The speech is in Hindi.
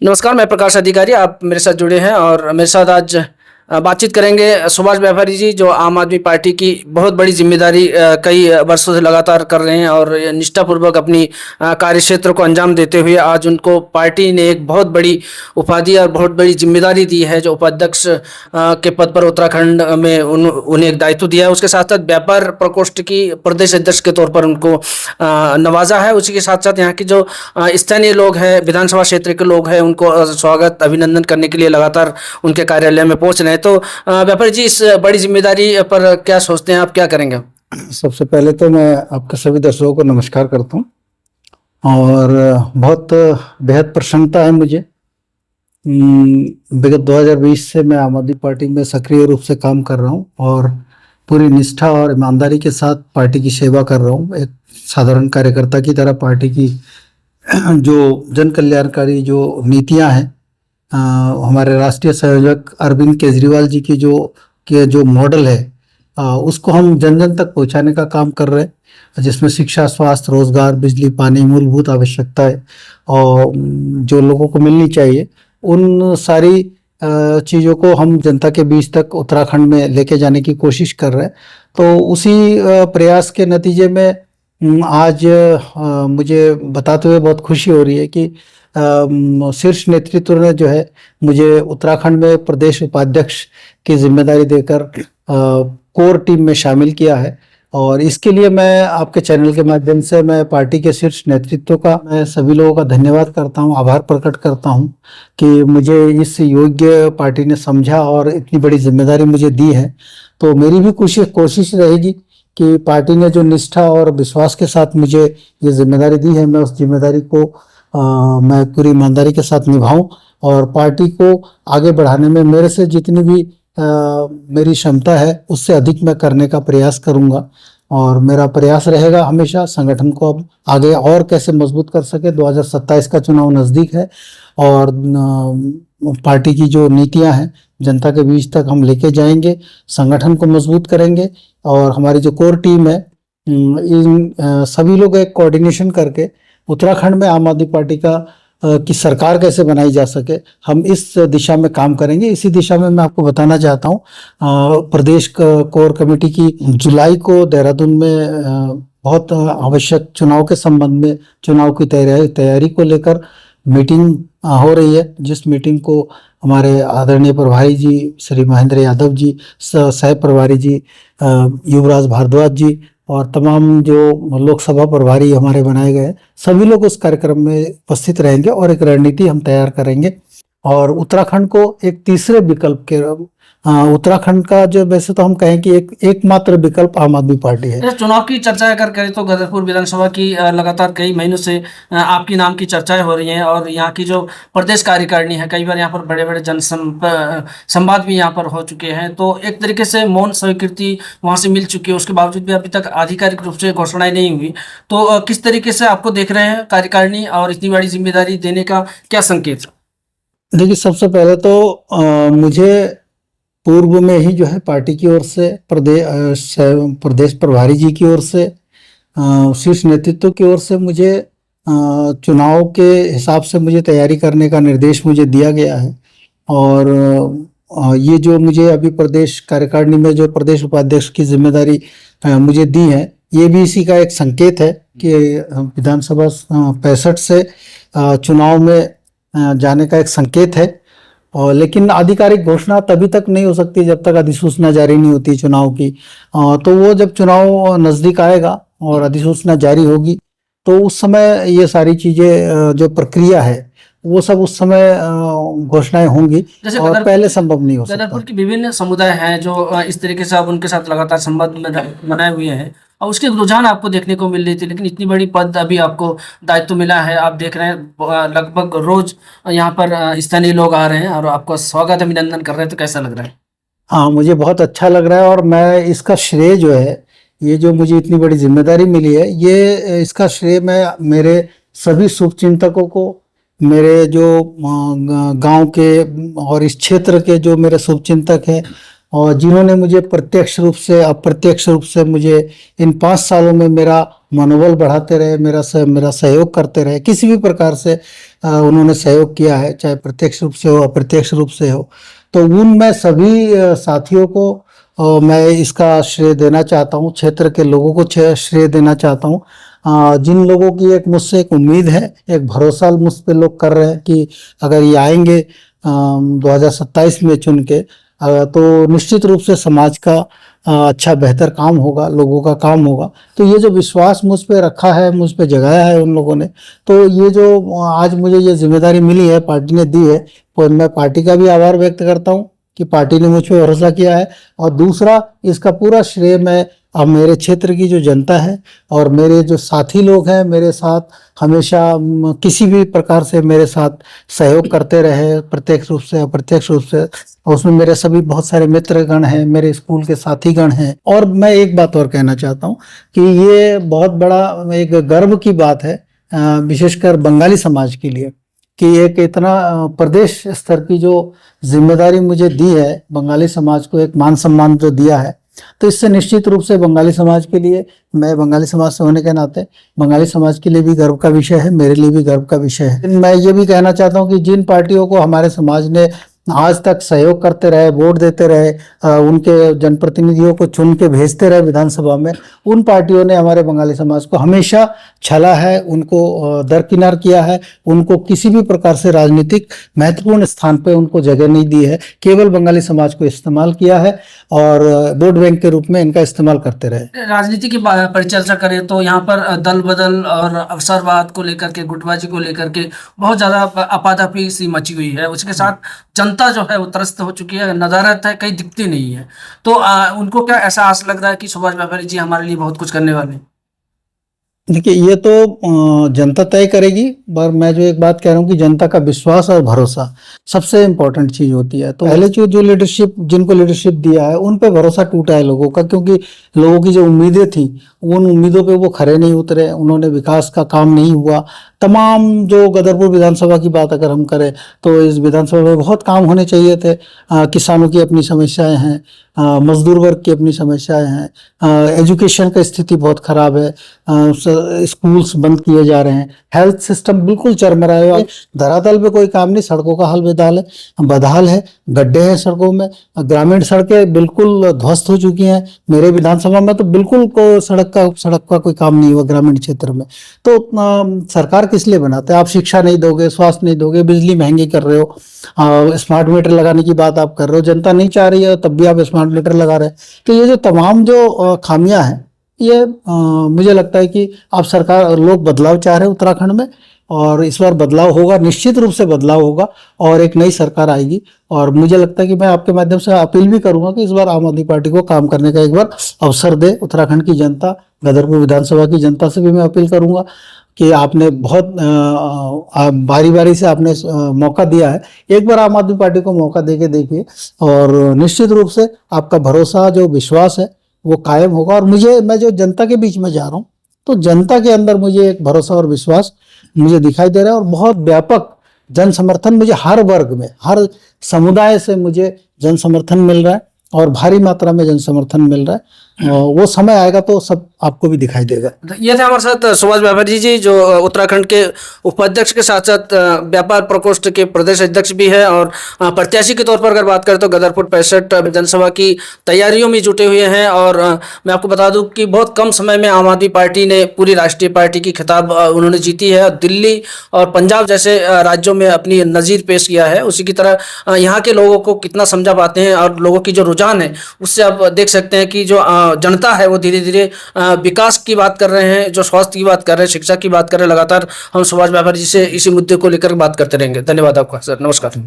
नमस्कार, मैं प्रकाश अधिकारी। आप मेरे साथ जुड़े हैं और मेरे साथ आज बातचीत करेंगे सुभाष व्यापारी जी, जो आम आदमी पार्टी की बहुत बड़ी जिम्मेदारी कई वर्षों से लगातार कर रहे हैं और ये निष्ठापूर्वक अपनी कार्यक्षेत्र को अंजाम देते हुए आज उनको पार्टी ने एक बहुत बड़ी उपाधि और बहुत बड़ी जिम्मेदारी दी है, जो उपाध्यक्ष के पद पर उत्तराखंड में उन्हें एक दायित्व दिया है। उसके साथ साथ व्यापार प्रकोष्ठ की प्रदेश अध्यक्ष के तौर पर उनको नवाजा है। उसी के साथ साथ यहाँ की जो स्थानीय लोग हैं, विधानसभा क्षेत्र के लोग हैं, उनको स्वागत अभिनंदन करने के लिए लगातार उनके कार्यालय में पहुंच रहे हैं। तो व्यापारी जी, इस बड़ी जिम्मेदारी पर क्या सोचते हैं, आप क्या करेंगे? सबसे पहले तो मैं आपके सभी दर्शकों को नमस्कार करता हूँ और बहुत बेहद प्रसन्नता है मुझे। विगत 2020 से मैं आम आदमी पार्टी में सक्रिय रूप से काम कर रहा हूँ और पूरी निष्ठा और ईमानदारी के साथ पार्टी की सेवा कर रहा हूँ। एक साधारण कार्यकर्ता की तरह पार्टी की जो जन कल्याणकारी जो नीतियाँ हैं, हमारे राष्ट्रीय संयोजक अरविंद केजरीवाल जी की जो मॉडल है, उसको हम जन जन तक पहुंचाने का काम कर रहे हैं, जिसमें शिक्षा, स्वास्थ्य, रोजगार, बिजली, पानी, मूलभूत आवश्यकताएं और जो लोगों को मिलनी चाहिए, उन सारी चीज़ों को हम जनता के बीच तक उत्तराखंड में लेके जाने की कोशिश कर रहे हैं। तो उसी प्रयास के नतीजे में आज मुझे बताते हुए बहुत खुशी हो रही है कि शीर्ष नेतृत्व ने जो है मुझे उत्तराखंड में प्रदेश उपाध्यक्ष की जिम्मेदारी देकर कोर टीम में शामिल किया है। और इसके लिए मैं आपके चैनल के माध्यम से मैं पार्टी के शीर्ष नेतृत्व का, मैं सभी लोगों का धन्यवाद करता हूं, आभार प्रकट करता हूं कि मुझे इस योग्य पार्टी ने समझा और इतनी बड़ी जिम्मेदारी मुझे दी है। तो मेरी भी कोशिश रहेगी कि पार्टी ने जो निष्ठा और विश्वास के साथ मुझे ये जिम्मेदारी दी है, मैं उस जिम्मेदारी को मैं पूरी ईमानदारी के साथ निभाऊं और पार्टी को आगे बढ़ाने में मेरे से जितनी भी मेरी क्षमता है उससे अधिक मैं करने का प्रयास करूंगा। और मेरा प्रयास रहेगा हमेशा संगठन को अब आगे और कैसे मजबूत कर सके। 2027 का चुनाव नज़दीक है और पार्टी की जो नीतियां हैं जनता के बीच तक हम लेके जाएंगे, संगठन को मजबूत करेंगे और हमारी जो कोर टीम है, इन सभी लोग एक कोऑर्डिनेशन करके उत्तराखंड में आम आदमी पार्टी की सरकार कैसे बनाई जा सके, हम इस दिशा में काम करेंगे। इसी दिशा में मैं आपको बताना चाहता हूँ, प्रदेश कोर कमेटी की जुलाई को देहरादून में बहुत आवश्यक चुनाव के संबंध में, चुनाव की तैयारी को लेकर मीटिंग हो रही है, जिस मीटिंग को हमारे आदरणीय प्रभारी जी श्री महेंद्र यादव जी, सह प्रभारी जी युवराज भारद्वाज जी और तमाम जो लोकसभा प्रभारी हमारे बनाए गए, सभी लोग उस कार्यक्रम में उपस्थित रहेंगे और एक रणनीति हम तैयार करेंगे और उत्तराखंड को एक तीसरे विकल्प के, उत्तराखंड का जो वैसे तो हम कहें कि एकमात्र विकल्प आम आदमी पार्टी है। चुनाव की चर्चा अगर करें तो गदरपुर विधानसभा की लगातार कई महीनों से आपकी नाम की चर्चाएं हो रही हैं और यहाँ की जो प्रदेश कार्यकारिणी है, कई बार यहाँ पर बड़े बड़े संवाद भी यहाँ पर हो चुके हैं। तो एक तरीके से मौन स्वीकृति वहाँ से मिल चुकी है, उसके बावजूद भी अभी तक आधिकारिक रूप से घोषणाएं नहीं हुई। तो किस तरीके से आपको देख रहे हैं कार्यकारिणी और इतनी बड़ी जिम्मेदारी देने का क्या संकेत? देखिए, सबसे पहले तो मुझे पूर्व में ही जो है पार्टी की ओर से, प्रदेश प्रभारी जी की ओर से, शीर्ष नेतृत्व की ओर से मुझे चुनाव के हिसाब से मुझे तैयारी करने का निर्देश मुझे दिया गया है। और ये जो मुझे अभी प्रदेश कार्यकारिणी में जो प्रदेश उपाध्यक्ष की जिम्मेदारी मुझे दी है, ये भी इसी का एक संकेत है कि विधानसभा 65 से चुनाव में जाने का एक संकेत है। और लेकिन आधिकारिक घोषणा तभी तक नहीं हो सकती जब तक अधिसूचना जारी नहीं होती चुनाव की। तो वो जब चुनाव नज़दीक आएगा और अधिसूचना जारी होगी तो उस समय ये सारी चीज़ें जो प्रक्रिया है वो सब उस समय घोषणाएं होंगी और पहले संभव नहीं हो सकता। गदरपुर की विभिन्न समुदाय हैं जो इस तरीके से आप उनके साथ लगातार संबंध बनाए हुए हैं और उसके रुझान आपको देखने को मिल रही थी, लेकिन इतनी बड़ी पद अभी आपको दायित्व मिला है, आप देख रहे हैं लगभग रोज यहाँ पर स्थानीय लोग आ रहे हैं और आपका स्वागत अभिनंदन कर रहे हैं, तो कैसा लग रहा है? हाँ, मुझे बहुत अच्छा लग रहा है और मैं इसका श्रेय जो है, ये जो मुझे इतनी बड़ी जिम्मेदारी मिली है, ये इसका श्रेय मैं मेरे सभी शुभचिंतकों को, मेरे जो गांव के और इस क्षेत्र के जो मेरे शुभचिंतक हैं, और जिन्होंने मुझे प्रत्यक्ष रूप से अप्रत्यक्ष रूप से मुझे इन 5 सालों में मेरा मनोबल बढ़ाते रहे, मेरा सहयोग करते रहे, किसी भी प्रकार से उन्होंने सहयोग किया है, चाहे प्रत्यक्ष रूप से हो अप्रत्यक्ष रूप से हो। तो उन मैं सभी साथियों को मैं इसका श्रेय देना चाहता हूँ, क्षेत्र के लोगों को श्रेय देना चाहता हूँ। जिन लोगों की एक मुझसे एक उम्मीद है, एक भरोसा मुझ पे लोग कर रहे हैं कि अगर ये आएंगे 2027 में चुन के तो निश्चित रूप से समाज का अच्छा बेहतर काम होगा, लोगों का काम होगा। तो ये जो विश्वास मुझ पे रखा है, मुझ पे जगाया है उन लोगों ने, तो ये जो आज मुझे ये जिम्मेदारी मिली है, पार्टी ने दी है, तो मैं पार्टी का भी आभार व्यक्त करता हूँ कि पार्टी ने मुझ पे भरोसा किया है। और दूसरा, इसका पूरा श्रेय मैं अब मेरे क्षेत्र की जो जनता है और मेरे जो साथी लोग हैं, मेरे साथ हमेशा किसी भी प्रकार से मेरे साथ सहयोग करते रहे, प्रत्यक्ष रूप से अप्रत्यक्ष रूप से, उसमें मेरे सभी बहुत सारे मित्रगण हैं, मेरे स्कूल के साथीगण हैं। और मैं एक बात और कहना चाहता हूँ कि ये बहुत बड़ा एक गर्व की बात है, विशेषकर बंगाली समाज के लिए, कि एक इतना प्रदेश स्तर की जो जिम्मेदारी मुझे दी है, बंगाली समाज को एक मान सम्मान जो दिया है, तो इससे निश्चित रूप से बंगाली समाज के लिए, मैं बंगाली समाज से होने के नाते बंगाली समाज के लिए भी गर्व का विषय है, मेरे लिए भी गर्व का विषय है। मैं ये भी कहना चाहता हूँ कि जिन पार्टियों को हमारे समाज ने आज तक सहयोग करते रहे, वोट देते रहे, उनके जनप्रतिनिधियों को चुन के भेजते रहे विधानसभा में, उन पार्टियों ने हमारे बंगाली समाज को हमेशा छला है, उनको दरकिनार किया है, उनको किसी भी प्रकार से राजनीतिक महत्वपूर्ण स्थान पे उनको जगह नहीं दी है, केवल बंगाली समाज को इस्तेमाल किया है और वोट बैंक के रूप में इनका इस्तेमाल करते रहे। राजनीति की परिचर्चा करें तो यहाँ पर दल बदल और अवसरवाद को लेकर के, गुटबाजी को लेकर के बहुत ज़्यादा अपाधापी सी मची हुई है। उसके साथ जनता जो है वो त्रस्त हो चुकी है, नदारत है, कहीं दिखती नहीं है। तो उनको क्या ऐसा आस लग रहा है कि सुभाष व्यापारी जी हमारे लिए बहुत कुछ करने वाले हैं? देखिए, ये तो जनता तय करेगी, पर मैं जो एक बात कह रहा हूँ कि जनता का विश्वास और भरोसा सबसे इम्पोर्टेंट चीज होती है। तो पहले जो लीडरशिप, जिनको लीडरशिप दिया है, उन पे भरोसा टूटा है लोगों का, क्योंकि लोगों की जो उम्मीदें थी उन उम्मीदों पे वो खरे नहीं उतरे, उन्होंने विकास का काम नहीं हुआ। तमाम जो गदरपुर विधानसभा की बात अगर हम करें तो इस विधानसभा में बहुत काम होने चाहिए थे। किसानों की अपनी समस्याएं हैं, मजदूर वर्ग की अपनी समस्याएं हैं, एजुकेशन का स्थिति बहुत खराब है, स्कूल्स बंद किए जा रहे हैं, हेल्थ सिस्टम बिल्कुल चरमराया है, धरातल पे कोई काम नहीं, सड़कों का हाल बदहाल है, गड्ढे हैं सड़कों में, ग्रामीण सड़कें बिल्कुल ध्वस्त हो चुकी हैं। मेरे विधानसभा में तो बिल्कुल सड़क का कोई काम नहीं हुआ ग्रामीण क्षेत्र में। तो सरकार किस लिए बनाते हैं? आप शिक्षा नहीं दोगे, स्वास्थ्य नहीं दोगे, बिजली महंगी कर रहे हो, स्मार्ट मीटर लगाने की बात आप कर रहे हो, जनता नहीं चाह रही है तब भी आप स्मार्ट मीटर लगा रहे हैं। तो ये जो तमाम जो खामियां हैं, ये मुझे लगता है कि आप सरकार, लोग बदलाव चाह रहे हैं उत्तराखंड में, और इस बार बदलाव होगा, निश्चित रूप से बदलाव होगा और एक नई सरकार आएगी। और मुझे लगता है कि मैं आपके माध्यम से अपील भी करूंगा कि इस बार आम आदमी पार्टी को काम करने का एक बार अवसर दे उत्तराखंड की जनता, गदरपुर विधानसभा की जनता से भी मैं अपील करूंगा कि आपने बहुत बारी बारी से आपने मौका दिया है, एक बार आम आदमी पार्टी को मौका दे के देखिए और निश्चित रूप से आपका भरोसा, जो विश्वास है वो कायम होगा। और मैं जो जनता के बीच में जा रहा हूँ, तो जनता के अंदर मुझे एक भरोसा और विश्वास मुझे दिखाई दे रहा है और बहुत व्यापक जन समर्थन मुझे हर वर्ग में, हर समुदाय से मुझे जन समर्थन मिल रहा है और भारी मात्रा में जन समर्थन मिल रहा है। वो समय आएगा तो सब आपको भी दिखाई देगा। ये थे हमारे साथ सुभाष व्यापारी जी, जो उत्तराखंड के उपाध्यक्ष के साथ साथ व्यापार प्रकोष्ठ के प्रदेश अध्यक्ष भी है और प्रत्याशी के तौर पर अगर बात करें तो गदरपुर 65 विधानसभा की तैयारियों में जुटे हुए हैं। और मैं आपको बता दूं कि बहुत कम समय में आम आदमी पार्टी ने पूरी राष्ट्रीय पार्टी की खिताब उन्होंने जीती है। दिल्ली और पंजाब जैसे राज्यों में अपनी नज़ीर पेश किया है। उसी की तरह यहाँ के लोगों को कितना समझा पाते हैं और लोगों की जो रुझान है उससे आप देख सकते हैं कि जो जनता है वो धीरे धीरे विकास की बात कर रहे हैं, जो स्वास्थ्य की बात कर रहे हैं, शिक्षा की बात कर रहे हैं। लगातार हम सुभाष व्यापारी जी से इसी मुद्दे को लेकर बात करते रहेंगे। धन्यवाद आपका सर, नमस्कार।